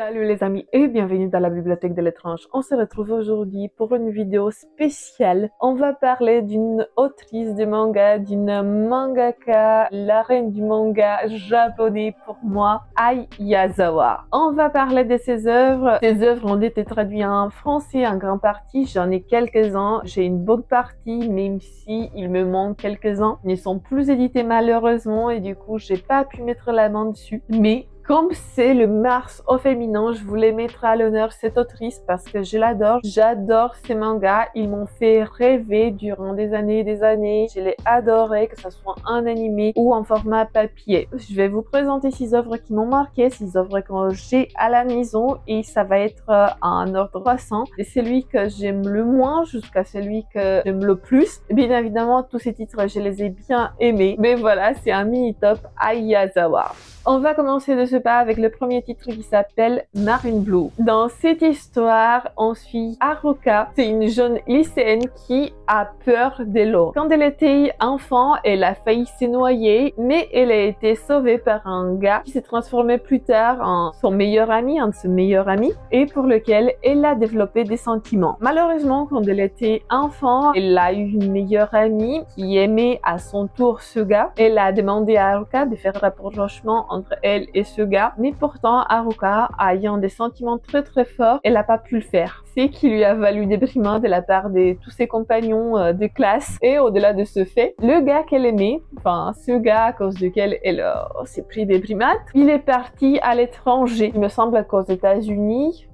Salut les amis et bienvenue dans la bibliothèque de l'étrange. On se retrouve aujourd'hui pour une vidéo spéciale. On va parler d'une autrice de manga, d'une mangaka, la reine du manga japonais pour moi, Ai Yazawa. On va parler de ses œuvres. Ses œuvres ont été traduites en français en grande partie. J'en ai quelques-uns. J'ai une bonne partie, même si il me manque quelques-uns. Ils ne sont plus édités malheureusement et du coup, j'ai pas pu mettre la main dessus. Mais comme c'est le mars au féminin, je voulais mettre à l'honneur cette autrice parce que je l'adore. J'adore ces mangas. Ils m'ont fait rêver durant des années et des années. Je l'ai adoré, que ce soit en animé ou en format papier. Je vais vous présenter 6 œuvres qui m'ont marqué, 6 œuvres que j'ai à la maison et ça va être en ordre croissant. C'est celui que j'aime le moins jusqu'à celui que j'aime le plus. Bien évidemment, tous ces titres, je les ai bien aimés. Mais voilà, c'est un mini-top Ai Yazawa. On va commencer de ce pas avec le premier titre qui s'appelle Marine Blue. Dans cette histoire, on suit Haruka. C'est une jeune lycéenne qui a peur de l'eau. Quand elle était enfant, elle a failli se noyer, mais elle a été sauvée par un gars qui s'est transformé plus tard en son meilleur ami, un de ses meilleurs amis, et pour lequel elle a développé des sentiments. Malheureusement, quand elle était enfant, elle a eu une meilleure amie qui aimait à son tour ce gars. Elle a demandé à Haruka de faire rapprochement entre elle et ce gars, mais pourtant Haruka, ayant des sentiments très forts, elle n'a pas pu le faire. C'est qui lui a valu des brimades de la part de tous ses compagnons de classe. Et au-delà de ce fait, le gars qu'elle aimait, enfin ce gars à cause duquel elle s'est pris des brimades, il est parti à l'étranger, il me semble qu'aux États-Unis,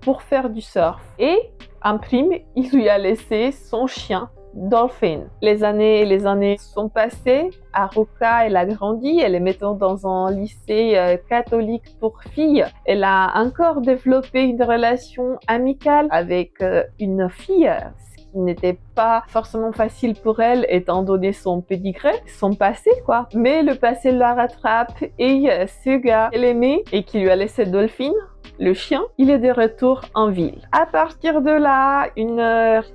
pour faire du surf. Et en prime, il lui a laissé son chien Dolphin. Les années sont passées. Haruka, elle a grandi. Elle est maintenant dans un lycée catholique pour filles. Elle a encore développé une relation amicale avec une fille, ce qui n'était pas forcément facile pour elle étant donné son pédigré, son passé quoi. Mais le passé la rattrape et ce gars qu'elle aimait et qui lui a laissé Dolphin, le chien, il est de retour en ville. À partir de là, une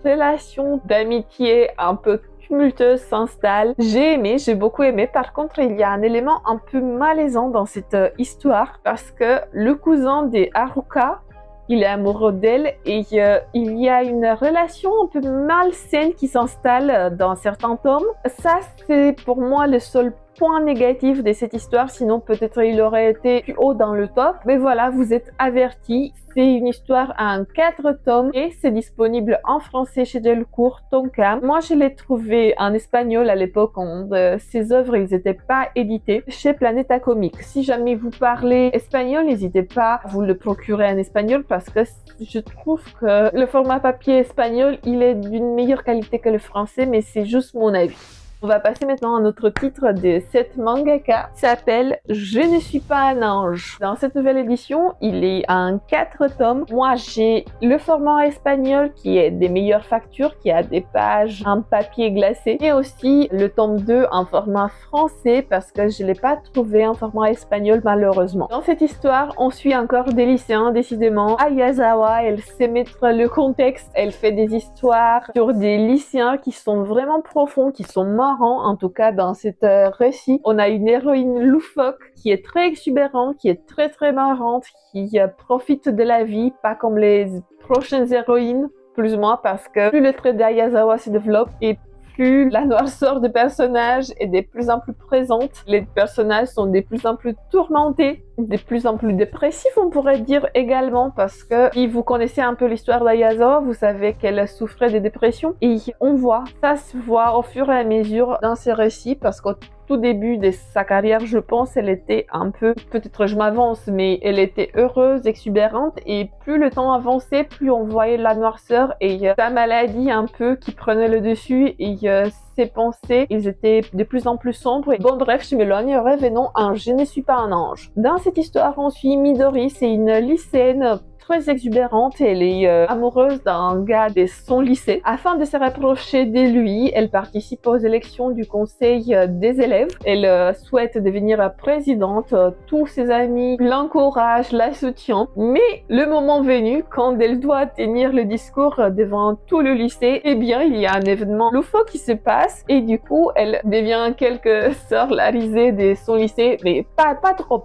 relation d'amitié un peu tumultueuse s'installe. J'ai beaucoup aimé. Par contre, il y a un élément un peu malaisant dans cette histoire parce que le cousin de Haruka, il est amoureux d'elle et il y a une relation un peu malsaine qui s'installe dans certains tomes. Ça, c'est pour moi le seul point négatif de cette histoire, sinon peut-être il aurait été plus haut dans le top. Mais voilà, vous êtes avertis. C'est une histoire en 4 tomes et c'est disponible en français chez Delcourt, Tonkam. Moi, je l'ai trouvé en espagnol à l'époque quand ces œuvres, ils n'étaient pas édités chez Planeta Comics. Si jamais vous parlez espagnol, n'hésitez pas à vous le procurer en espagnol parce que je trouve que le format papier espagnol, il est d'une meilleure qualité que le français, mais c'est juste mon avis. On va passer maintenant à notre titre de cette mangaka qui s'appelle « Je ne suis pas un ange ». Dans cette nouvelle édition, il est en 4 tomes. Moi, j'ai le format espagnol qui est des meilleures factures, qui a des pages en papier glacé, et aussi le tome 2 en format français parce que je ne l'ai pas trouvé en format espagnol malheureusement. Dans cette histoire, on suit encore des lycéens, décidément. Ai Yazawa, elle sait mettre le contexte, elle fait des histoires sur des lycéens qui sont vraiment profonds, qui sont morts. En tout cas dans cet récit, on a une héroïne loufoque qui est très exubérante, qui est très marrante, qui profite de la vie, pas comme les prochaines héroïnes, plus ou moins, parce que plus le trait d'Ai Yazawa se développe et plus la noirceur des personnages est de plus en plus présente. Les personnages sont de plus en plus tourmentés, de plus en plus dépressifs, on pourrait dire également, parce que si vous connaissez un peu l'histoire d'Ai Yazawa, vous savez qu'elle souffrait de dépression et ça se voit au fur et à mesure dans ses récits, parce qu'au tout début de sa carrière, je pense, elle était un peu, peut-être je m'avance, mais elle était heureuse, exubérante, et plus le temps avançait, plus on voyait la noirceur et sa maladie un peu qui prenait le dessus et ses pensées, ils étaient de plus en plus sombres. Bon bref, je m'éloigne, revenons à Je ne suis pas un ange. Dans cette histoire, on suit Midori, c'est une lycéenne très exubérante. Elle est amoureuse d'un gars de son lycée. Afin de se rapprocher de lui, elle participe aux élections du conseil des élèves. Elle souhaite devenir présidente. Tous ses amis l'encouragent, la soutiennent. Mais le moment venu, quand elle doit tenir le discours devant tout le lycée, eh bien, il y a un événement loufoque qui se passe et du coup, elle devient en quelque sorte la risée de son lycée, mais pas trop.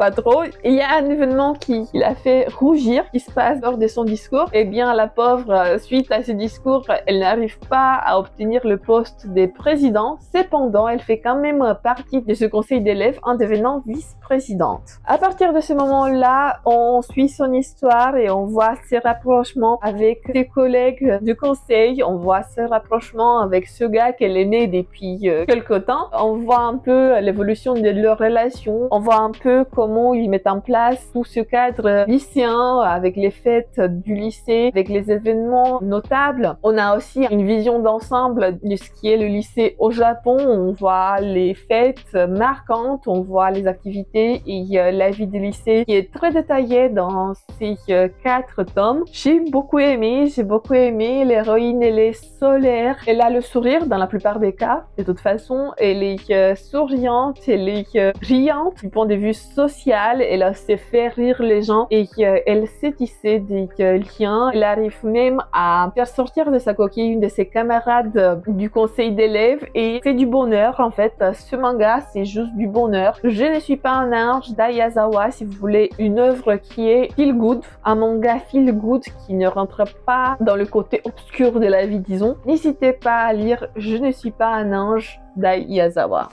Il y a un événement qui l'a fait rougir, qui se passe lors de son discours. Eh bien, la pauvre, suite à ce discours, elle n'arrive pas à obtenir le poste de président. Cependant, elle fait quand même partie de ce conseil d'élèves en devenant vice-présidente. À partir de ce moment-là, on suit son histoire et on voit ses rapprochements avec ses collègues du conseil. On voit ses rapprochements avec ce gars qu'elle est née depuis quelque temps. On voit un peu l'évolution de leur relation. On voit un peu comment ils mettent en place tout ce cadre lycéen avec les fêtes du lycée, avec les événements notables. On a aussi une vision d'ensemble de ce qui est le lycée au Japon. On voit les fêtes marquantes, on voit les activités et la vie du lycée qui est très détaillée dans ces 4 tomes. J'ai beaucoup aimé. L'héroïne, elle est solaire. Elle a le sourire dans la plupart des cas. De toute façon, elle est souriante, elle est brillante du point de vue social. Elle sait faire rire les gens et elle sait tisser des liens. Elle arrive même à faire sortir de sa coquille une de ses camarades du conseil d'élèves et c'est du bonheur en fait. Ce manga, c'est juste du bonheur. Je ne suis pas un ange d'Aizawa. Si vous voulez une œuvre qui est feel good, un manga feel good qui ne rentre pas dans le côté obscur de la vie, disons, n'hésitez pas à lire Je ne suis pas un ange d'Aizawa.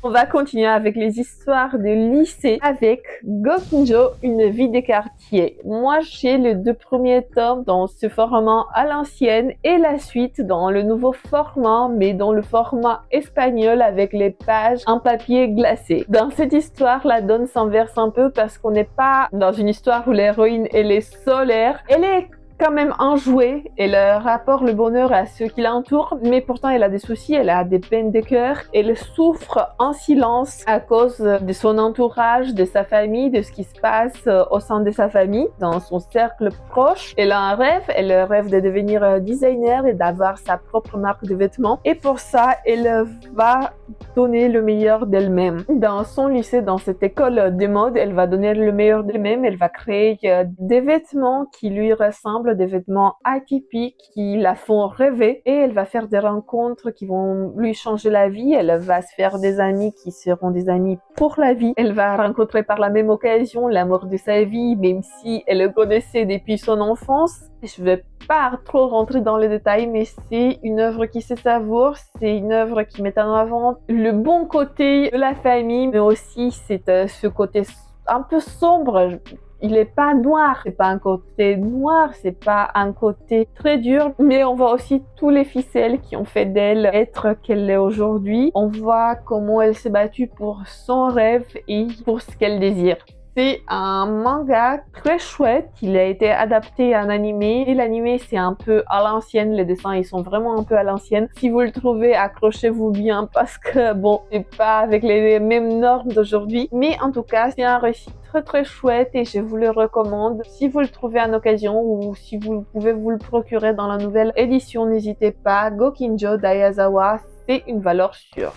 On va continuer avec les histoires de lycée avec Gokinjo, une vie des quartiers. Moi, j'ai les 2 premiers tomes dans ce format à l'ancienne et la suite dans le nouveau format, mais dans le format espagnol avec les pages en papier glacé. Dans cette histoire, la donne s'inverse un peu parce qu'on n'est pas dans une histoire où l'héroïne, elle est solaire. Elle est quand même enjouée, elle rapporte le bonheur à ceux qui l'entourent, mais pourtant elle a des soucis, elle a des peines de cœur, elle souffre en silence à cause de son entourage, de sa famille, de ce qui se passe au sein de sa famille, dans son cercle proche. Elle a un rêve, elle rêve de devenir designer et d'avoir sa propre marque de vêtements et pour ça elle va donner le meilleur d'elle-même. Dans son lycée, dans cette école de mode, elle va donner le meilleur d'elle-même, elle va créer des vêtements qui lui ressemblent, des vêtements atypiques qui la font rêver et elle va faire des rencontres qui vont lui changer la vie. Elle va se faire des amis qui seront des amis pour la vie. Elle va rencontrer par la même occasion l'amour de sa vie, même si elle le connaissait depuis son enfance. Je ne vais pas trop rentrer dans les détails, mais c'est une œuvre qui se savoure, c'est une œuvre qui met en avant le bon côté de la famille, mais aussi c'est ce côté un peu sombre. Il n'est pas noir, c'est pas un côté noir, c'est pas un côté très dur, mais on voit aussi tous les ficelles qui ont fait d'elle être qu'elle est aujourd'hui. On voit comment elle s'est battue pour son rêve et pour ce qu'elle désire. C'est un manga très chouette, il a été adapté en animé et l'animé c'est un peu à l'ancienne, les dessins ils sont vraiment un peu à l'ancienne. Si vous le trouvez, accrochez-vous bien parce que bon, c'est pas avec les mêmes normes d'aujourd'hui, mais en tout cas c'est un récit très chouette et je vous le recommande. Si vous le trouvez en occasion ou si vous pouvez vous le procurer dans la nouvelle édition, n'hésitez pas. Gokinjo d'Aizawa, c'est une valeur sûre.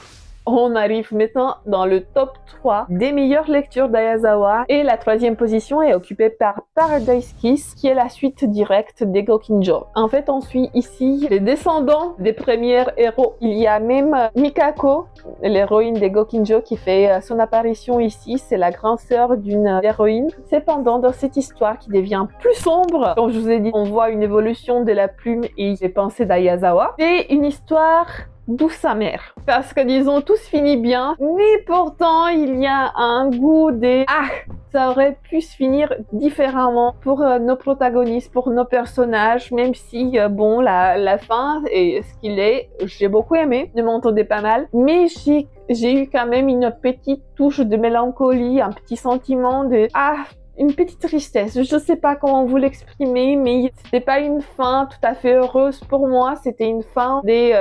On arrive maintenant dans le top 3 des meilleures lectures d'Aizawa et la 3e position est occupée par Paradise Kiss qui est la suite directe des Gokinjo. En fait, on suit ici les descendants des premiers héros. Il y a même Mikako, l'héroïne des Gokinjo qui fait son apparition ici. C'est la grande sœur d'une héroïne. Cependant, dans cette histoire qui devient plus sombre, comme je vous ai dit, on voit une évolution de la plume et des pensées d'Aizawa. C'est une histoire douce amère. Parce que disons, tout se finit bien, mais pourtant il y a un goût de « Ah, ça aurait pu se finir différemment pour nos protagonistes, pour nos personnages, même si, bon, la fin est ce qu'il est. J'ai beaucoup aimé, ne m'entendez pas mal, mais j'ai eu quand même une petite touche de mélancolie, un petit sentiment de « Ah, une petite tristesse. Je sais pas comment vous l'exprimer, mais c'était pas une fin tout à fait heureuse pour moi. C'était une fin des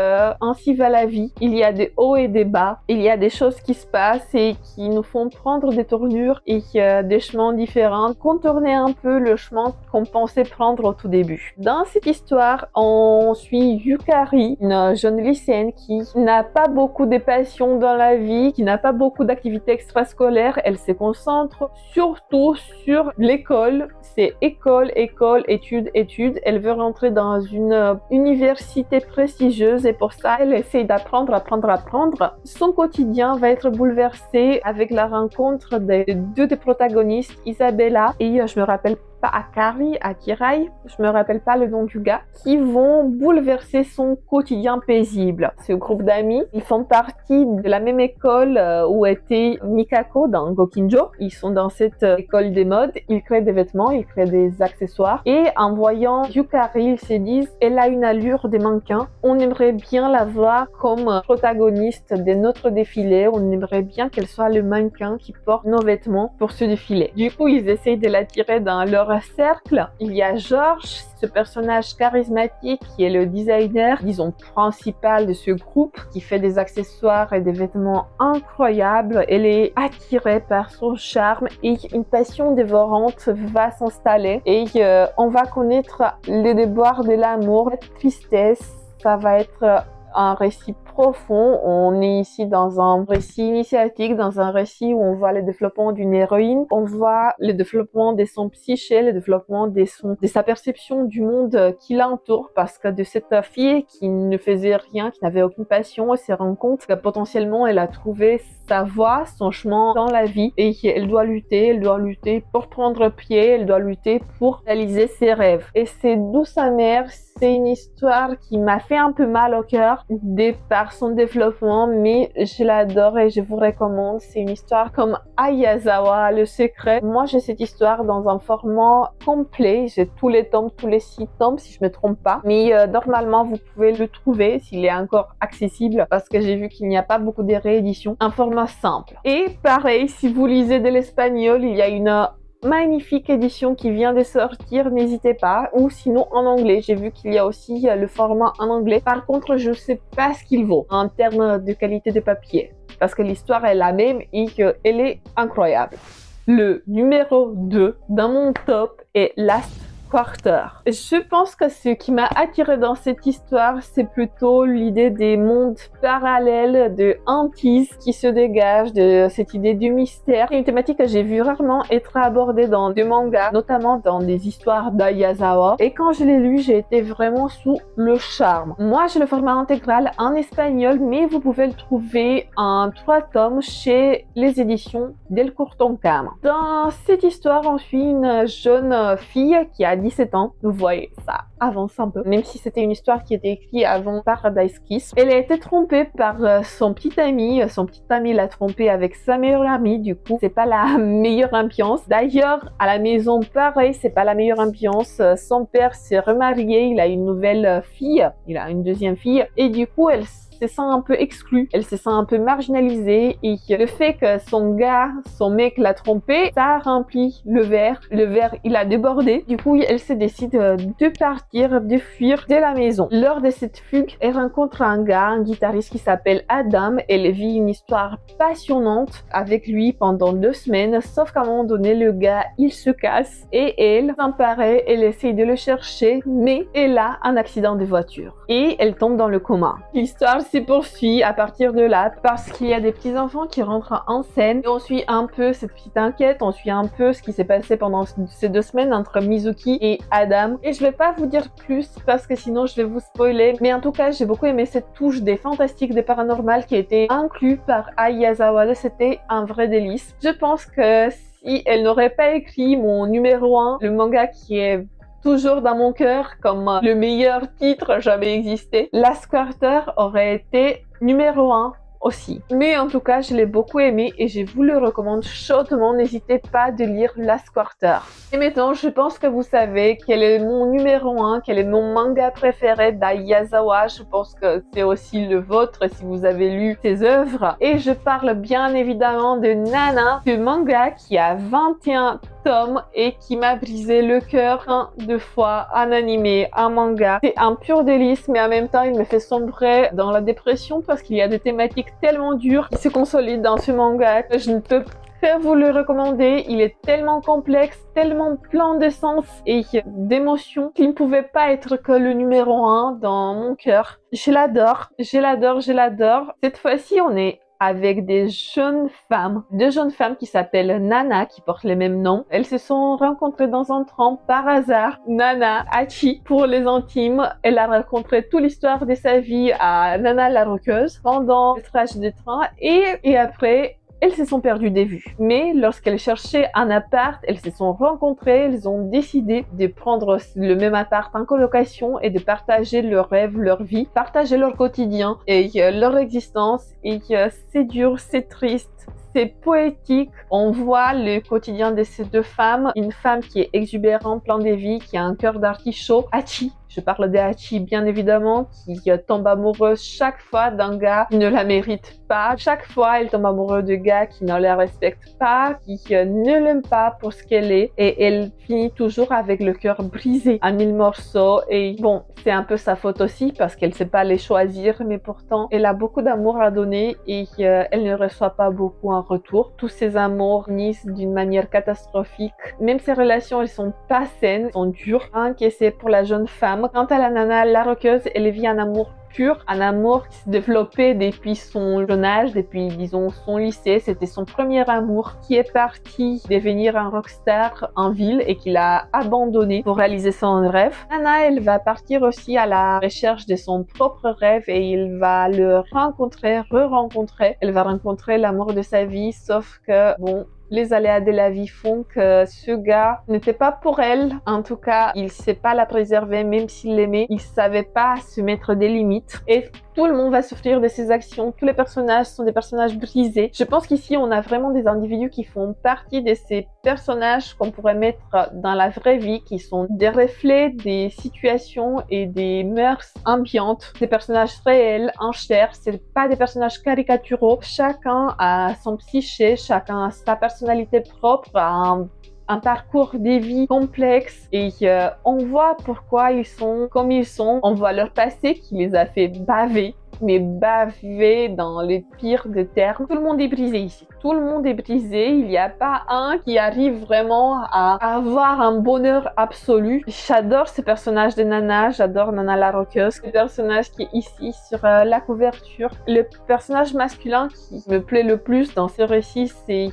ainsi va la vie. Il y a des hauts et des bas. Il y a des choses qui se passent et qui nous font prendre des tournures et des chemins différents, contourner un peu le chemin qu'on pensait prendre au tout début. Dans cette histoire, on suit Yukari, une jeune lycéenne qui n'a pas beaucoup de passions dans la vie, qui n'a pas beaucoup d'activités extrascolaires. Elle se concentre surtout sur l'école. C'est école, école, études, études. Elle veut rentrer dans une université prestigieuse et pour ça, elle essaye d'apprendre, apprendre. Son quotidien va être bouleversé avec la rencontre des deux des protagonistes, Isabella et je me rappelle pas Akirai, je me rappelle pas le nom du gars, qui vont bouleverser son quotidien paisible. Ce groupe d'amis, ils font partie de la même école où était Mikako dans Gokinjo. Ils sont dans cette école des modes, ils créent des vêtements, ils créent des accessoires et en voyant Yukari, ils se disent elle a une allure des mannequins, on aimerait bien la voir comme protagoniste de notre défilé, on aimerait bien qu'elle soit le mannequin qui porte nos vêtements pour ce défilé. Du coup, ils essayent de l'attirer dans leur cercle. Il y a Georges, ce personnage charismatique qui est le designer, disons, principal de ce groupe, qui fait des accessoires et des vêtements incroyables. Elle est attirée par son charme et une passion dévorante va s'installer et on va connaître les déboires de l'amour, la tristesse. Ça va être un récit profond. On est ici dans un récit initiatique, dans un récit où on voit le développement d'une héroïne, on voit le développement de son psyché, le développement de sa perception du monde qui l'entoure, parce que de cette fille qui ne faisait rien, qui n'avait aucune passion, elle se rend compte que potentiellement elle a trouvé sa voie, son chemin dans la vie et elle doit lutter pour prendre pied, elle doit lutter pour réaliser ses rêves. Et c'est Douce Amère, c'est une histoire qui m'a fait un peu mal au cœur par son développement, mais je l'adore et je vous recommande. C'est une histoire comme Ayazawa, Le Secret. Moi, j'ai cette histoire dans un format complet. J'ai tous les tomes, tous les 6 tomes, si je me trompe pas. Mais normalement, vous pouvez le trouver s'il est encore accessible, parce que j'ai vu qu'il n'y a pas beaucoup de rééditions. Un format simple. Et pareil, si vous lisez de l'espagnol, il y a une magnifique édition qui vient de sortir, n'hésitez pas, ou sinon en anglais. J'ai vu qu'il y a aussi le format en anglais. Par contre, je sais pas ce qu'il vaut en termes de qualité de papier, parce que l'histoire est la même et qu'elle est incroyable. Le numéro 2 dans mon top est Last Quarter. Je pense que ce qui m'a attiré dans cette histoire, c'est plutôt l'idée des mondes parallèles, de hantises qui se dégagent, de cette idée du mystère. C'est une thématique que j'ai vu rarement être abordée dans des mangas, notamment dans des histoires d'Ayazawa. Et quand je l'ai lu, j'ai été vraiment sous le charme. Moi, j'ai le format intégral en espagnol, mais vous pouvez le trouver en 3 tomes chez les éditions Del Curtoncam. Dans cette histoire, on suit une jeune fille qui a 17 ans. Vous voyez, ça avance un peu. Même si c'était une histoire qui était écrite avant Paradise Kiss. Elle a été trompée par son petit ami. Son petit ami l'a trompée avec sa meilleure amie. Du coup, c'est pas la meilleure ambiance. D'ailleurs, à la maison, pareil, c'est pas la meilleure ambiance. Son père s'est remarié. Il a une nouvelle fille. Il a une deuxième fille. Et du coup, elle se sent un peu exclue, elle se sent un peu marginalisée et le fait que son mec l'a trompée, ça a rempli le verre il a débordé. Du coup, elle se décide de partir, de fuir de la maison. Lors de cette fugue, elle rencontre un gars, un guitariste qui s'appelle Adam. Elle vit une histoire passionnante avec lui pendant 2 semaines, sauf qu'à un moment donné, le gars, il se casse et elle s'emparait, elle essaye de le chercher, mais elle a un accident de voiture et elle tombe dans le coma. L'histoire se poursuit à partir de là parce qu'il y a des petits enfants qui rentrent en scène et on suit un peu cette petite enquête, on suit un peu ce qui s'est passé pendant ces 2 semaines entre Mizuki et Adam. Et je vais pas vous dire plus parce que sinon je vais vous spoiler, mais en tout cas j'ai beaucoup aimé cette touche des fantastiques, des paranormales qui a été inclus par Ayazawa. C'était un vrai délice. Je pense que si elle n'aurait pas écrit mon numéro 1, le manga qui est toujours dans mon cœur comme le meilleur titre jamais existé, Last Quarter aurait été numéro 1 aussi. Mais en tout cas, je l'ai beaucoup aimé et je vous le recommande chaudement. N'hésitez pas de lire Last Quarter. Et maintenant, je pense que vous savez quel est mon numéro 1, quel est mon manga préféré d'Ayazawa. Je pense que c'est aussi le vôtre si vous avez lu ses œuvres. Et je parle bien évidemment de Nana, ce manga qui a 21 tome et qui m'a brisé le cœur plein de fois. Un animé, un manga. C'est un pur délice, mais en même temps, il me fait sombrer dans la dépression parce qu'il y a des thématiques tellement dures qui se consolident dans ce manga que je ne peux pas vous le recommander. Il est tellement complexe, tellement plein de sens et d'émotions qu'il ne pouvait pas être que le numéro 1 dans mon cœur. Je l'adore, je l'adore, je l'adore. Cette fois-ci, on est avec des jeunes femmes, deux jeunes femmes qui s'appellent Nana, qui portent les mêmes noms. Elles se sont rencontrées dans un train par hasard. Nana, Hachi pour les intimes. Elle a raconté toute l'histoire de sa vie à Nana la roqueuse pendant le trajet de train et après, elles se sont perdues des vues. Mais lorsqu'elles cherchaient un appart, elles se sont rencontrées, elles ont décidé de prendre le même appart en colocation et de partager leurs rêves, leur vie, partager leur quotidien et leur existence. Et c'est dur, c'est triste. C'est poétique, on voit le quotidien de ces deux femmes, une femme qui est exubérante, plein de vie, qui a un cœur d'artichaut, Hachi, je parle de Hachi bien évidemment, qui tombe amoureuse chaque fois d'un gars qui ne la mérite pas, chaque fois elle tombe amoureuse de gars qui ne la respectent pas, qui ne l'aiment pas pour ce qu'elle est, et elle finit toujours avec le cœur brisé en 1000 morceaux, et bon, c'est un peu sa faute aussi parce qu'elle ne sait pas les choisir, mais pourtant elle a beaucoup d'amour à donner et elle ne reçoit pas beaucoup en retour. Tous ces amours finissent d'une manière catastrophique. Même ces relations, elles sont pas saines, elles sont dures. Encaissées pour la jeune femme. Quant à la Nana, la roqueuse, elle vit un amour pur, un amour qui s'est développé depuis son jeune âge, depuis disons son lycée. C'était son premier amour qui est parti devenir un rockstar en ville et qu'il a abandonné pour réaliser son rêve. Nana, elle va partir aussi à la recherche de son propre rêve et il va le rencontrer, re-rencontrer. Elle va rencontrer l'amour de sa vie, sauf que bon, les aléas de la vie font que ce gars n'était pas pour elle. En tout cas, il ne sait pas la préserver, même s'il l'aimait. Il ne savait pas se mettre des limites. Et tout le monde va souffrir de ses actions. Tous les personnages sont des personnages brisés. Je pense qu'ici, on a vraiment des individus qui font partie de ces personnages qu'on pourrait mettre dans la vraie vie, qui sont des reflets des situations et des mœurs ambiantes. Des personnages réels, en chair. C'est pas des personnages caricaturaux. Chacun a son psyché, chacun a sa personnalité propre, un parcours de vie complexe et on voit pourquoi ils sont comme ils sont. On voit leur passé qui les a fait baver, mais baver dans les pires des termes. Tout le monde est brisé ici. Tout le monde est brisé. Il n'y a pas un qui arrive vraiment à avoir un bonheur absolu. J'adore ce personnage de Nana. J'adore Nana la roqueuse. Le personnage qui est ici sur la couverture. Le personnage masculin qui me plaît le plus dans ce récit, c'est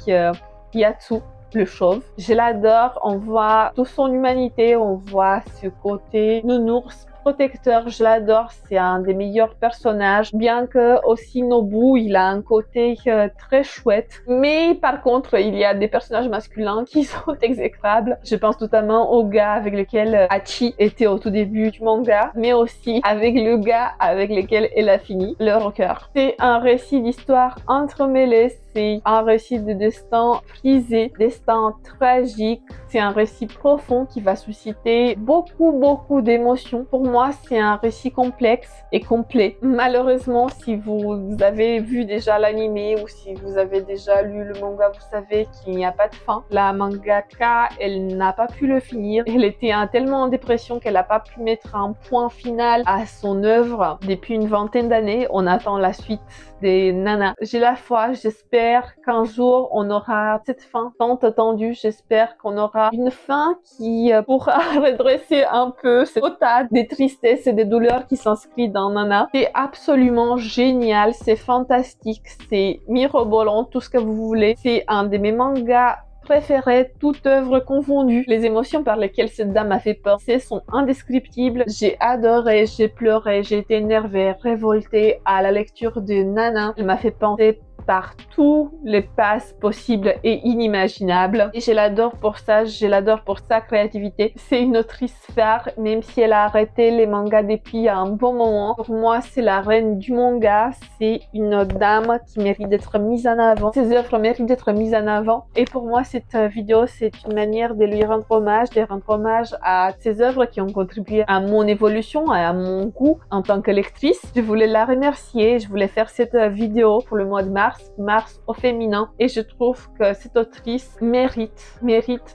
Yatsu, le chauve. Je l'adore, on voit toute son humanité, on voit ce côté nounours, protecteur, je l'adore, c'est un des meilleurs personnages, bien que aussi Nobu, il a un côté très chouette, mais par contre, il y a des personnages masculins qui sont exécrables. Je pense notamment au gars avec lequel Hachi était au tout début du manga, mais aussi avec le gars avec lequel elle a fini, le rocker. C'est un récit d'histoire entremêlée, c'est un récit de destin brisé, destin tragique. C'est un récit profond qui va susciter beaucoup d'émotions. Pour moi, c'est un récit complexe et complet. Malheureusement, si vous avez vu déjà l'anime ou si vous avez déjà lu le manga, vous savez qu'il n'y a pas de fin. La mangaka, elle n'a pas pu le finir. Elle était tellement en dépression qu'elle n'a pas pu mettre un point final à son œuvre. Depuis une vingtaine d'années, on attend la suite des Nana. J'ai la foi, j'espère qu'un jour on aura cette fin tant attendue. J'espère qu'on aura une fin qui pourra redresser un peu ce tas de tristesse et de douleurs qui s'inscrit dans Nana. C'est absolument génial, c'est fantastique, c'est mirobolant, tout ce que vous voulez. C'est un de mes mangas préféré, toute œuvre confondue. Les émotions par lesquelles cette dame m'a fait penser sont indescriptibles. J'ai adoré, j'ai pleuré, j'ai été énervée, révoltée à la lecture de Nana. Elle m'a fait penser par tous les passes possibles et inimaginables. Et je l'adore pour ça, je l'adore pour sa créativité. C'est une autrice phare, même si elle a arrêté les mangas depuis un bon moment. Pour moi, c'est la reine du manga. C'est une dame qui mérite d'être mise en avant. Ses œuvres méritent d'être mises en avant. Et pour moi, cette vidéo, c'est une manière de lui rendre hommage, à ses œuvres qui ont contribué à mon évolution et à mon goût en tant que lectrice. Je voulais la remercier, je voulais faire cette vidéo pour le mois de mars Mars au féminin. Et je trouve que cette autrice mérite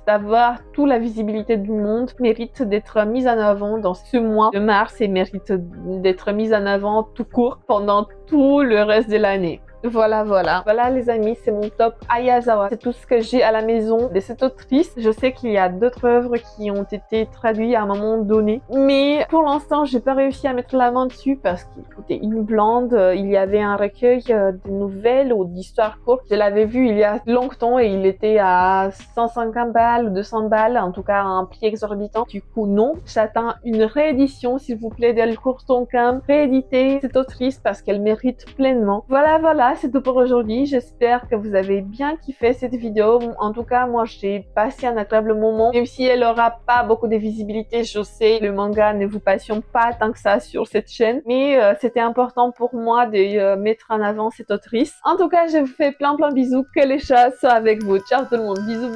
d'avoir toute la visibilité du monde, mérite d'être mise en avant dans ce mois de mars et mérite d'être mise en avant tout court pendant tout le reste de l'année. Voilà les amis, c'est mon top Ayazawa. C'est tout ce que j'ai à la maison de cette autrice. Je sais qu'il y a d'autres œuvres qui ont été traduites à un moment donné, mais pour l'instant, j'ai pas réussi à mettre la main dessus parce qu'écoutez, une blonde, il y avait un recueil de nouvelles ou d'histoires courtes. Je l'avais vu il y a longtemps et il était à 150 balles ou 200 balles, en tout cas un prix exorbitant. Du coup, non. J'attends une réédition, s'il vous plaît, d'Delcourt Tonkam. Rééditer cette autrice parce qu'elle mérite pleinement. Voilà, c'est tout pour aujourd'hui. J'espère que vous avez bien kiffé cette vidéo. En tout cas, moi, j'ai passé un agréable moment. Même si elle aura pas beaucoup de visibilité, je sais, le manga ne vous passionne pas tant que ça sur cette chaîne. Mais c'était important pour moi de mettre en avant cette autrice. En tout cas, je vous fais plein bisous. Que les chats soient avec vous. Ciao tout le monde. Bisous.